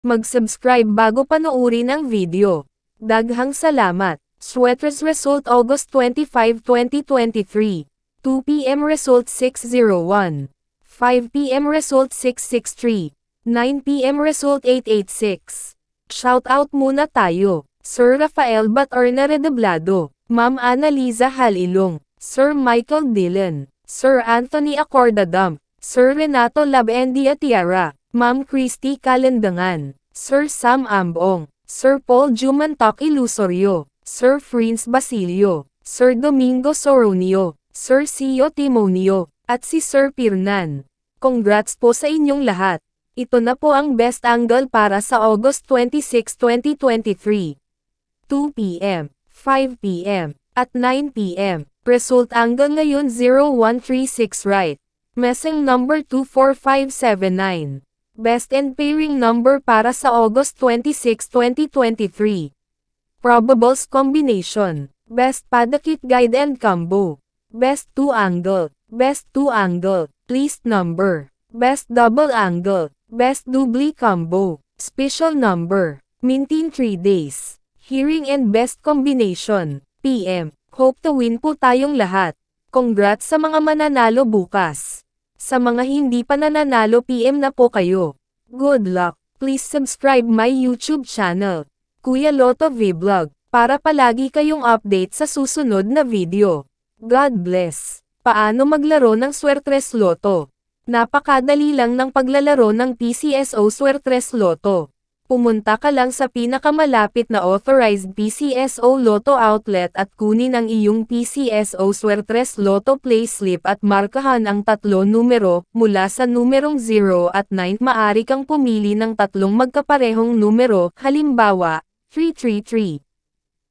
Mag-subscribe bago panoorin ang video. Daghang salamat. Sweaters result August 25, 2023. 2 p.m. result 601. 5 p.m. result 663. 9 p.m. result 886. Shoutout muna tayo. Sir Rafael Batorna Redoblado, Ma'am Annaliza Halilong, Sir Michael Dillon, Sir Anthony Acordadam, Sir Renato Labendia Tiara, Ma'am Christy Kalendangan, Sir Sam Ambong, Sir Paul Jumantok Ilusorio, Sir Friends Basilio, Sir Domingo Soronio, Sir Sio Timonio, at si Sir Pirnan. Congrats po sa inyong lahat. Ito na po ang best angle para sa August 26, 2023. 2 p.m., 5 p.m., at 9 p.m. Result angle ngayon 0136 right. Messing number 24579. Best and pairing number para sa August 26, 2023. Probables combination. Best Padakit Guide and Combo. Best 2 angle. Best 2 angle. Least number. Best double angle. Best doubly combo. Special number. Mintin 3 days. Hearing and best combination. PM. Hope to win po tayong lahat. Congrats sa mga mananalo bukas. Sa mga hindi pa nananalo PM na po kayo. Good luck. Please subscribe my YouTube channel, Kuya Lotto Vlog, para palagi kayong update sa susunod na video. God bless. Paano maglaro ng Swertres Lotto? Napakadali lang ng paglalaro ng PCSO Swertres Lotto. Pumunta ka lang sa pinakamalapit na authorized PCSO Lotto outlet at kunin ang iyong PCSO Swertres Lotto payslip at markahan ang 3 numero, mula sa numerong 0 at 9 maaari kang pumili ng 3 magkaparehong numero, halimbawa, 333.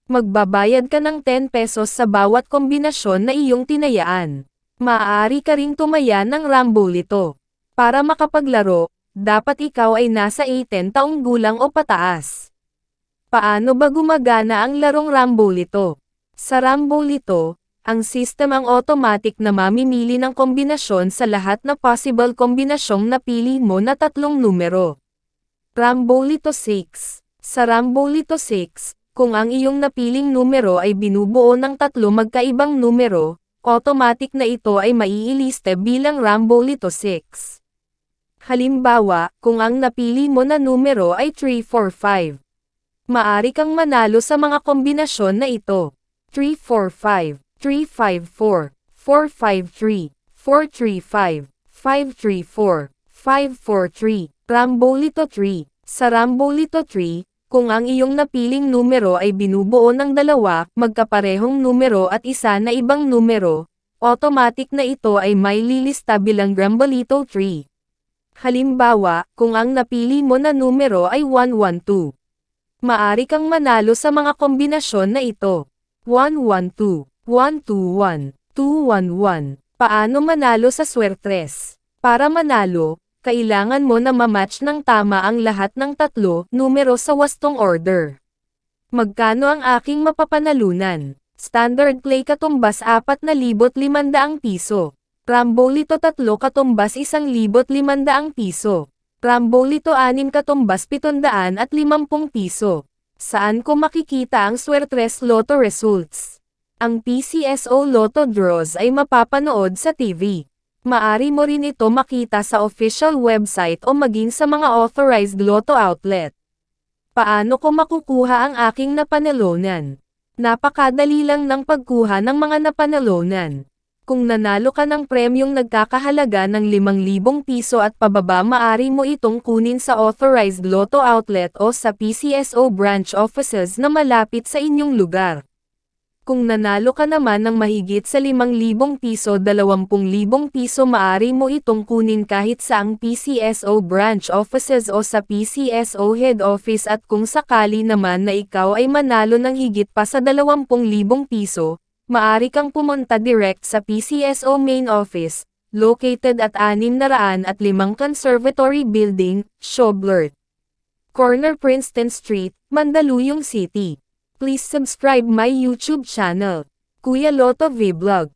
Magbabayad ka ng 10 pesos sa bawat kombinasyon na iyong tinayaan. Maaari ka ring tumaya ng Rambolito. Para makapaglaro, dapat ikaw ay nasa 18 taong gulang o pataas. Paano ba gumagana ang larong Rambolito? Sa Rambolito, ang system ang automatic na mamimili ng kombinasyon sa lahat na possible kombinasyong napili mo na 3 numero. Rambolito 6. Sa Rambolito 6, kung ang iyong napiling numero ay binubuo ng 3 magkaibang numero, automatic na ito ay maiiliste bilang Rambolito 6. Halimbawa, kung ang napili mo na numero ay 345. Maari kang manalo sa mga kombinasyon na ito. 345, 354, 453, 435, 534, 543, Rambolito 3. Sa Rambolito 3, kung ang iyong napiling numero ay binubuo ng 2 magkaparehong numero at isa na ibang numero, automatic na ito ay may lilista bilang Rambolito 3. Halimbawa, kung ang napili mo na numero ay 112. Maari kang manalo sa mga kombinasyon na ito. 112, 121, 211. Paano manalo sa Swertres? Para manalo, kailangan mo na mamatch ng tama ang lahat ng 3 numero sa wastong order. Magkano ang aking mapapanalunan? Standard play katumbas 4,500 piso. Rambolito 3 katumbas 1,500 piso. Rambolito 6 katumbas 750 piso. Saan ko makikita ang Swertres Lotto results? Ang PCSO Lotto draws ay mapapanood sa TV. Maari mo rin ito makita sa official website o maging sa mga authorized Lotto outlet. Paano ko makukuha ang aking napanalunan? Napakadali lang ng pagkuha ng mga napanalunan. Kung nanalo ka ng premyong nagkakahalaga ng 5,000 piso at pababa, maari mo itong kunin sa authorized Lotto outlet o sa PCSO branch offices na malapit sa inyong lugar. Kung nanalo ka naman ng mahigit sa 5,000 piso, 20,000 piso, maari mo itong kunin kahit sa ang PCSO branch offices o sa PCSO head office, at kung sakali naman na ikaw ay manalo ng higit pa sa 20,000 piso, maari kang pumunta direct sa PCSO main office, located at 605 Conservatory Building, Shoblert Corner, Princeton Street, Mandaluyong City. Please subscribe my YouTube channel, Kuya Lotto Vlog.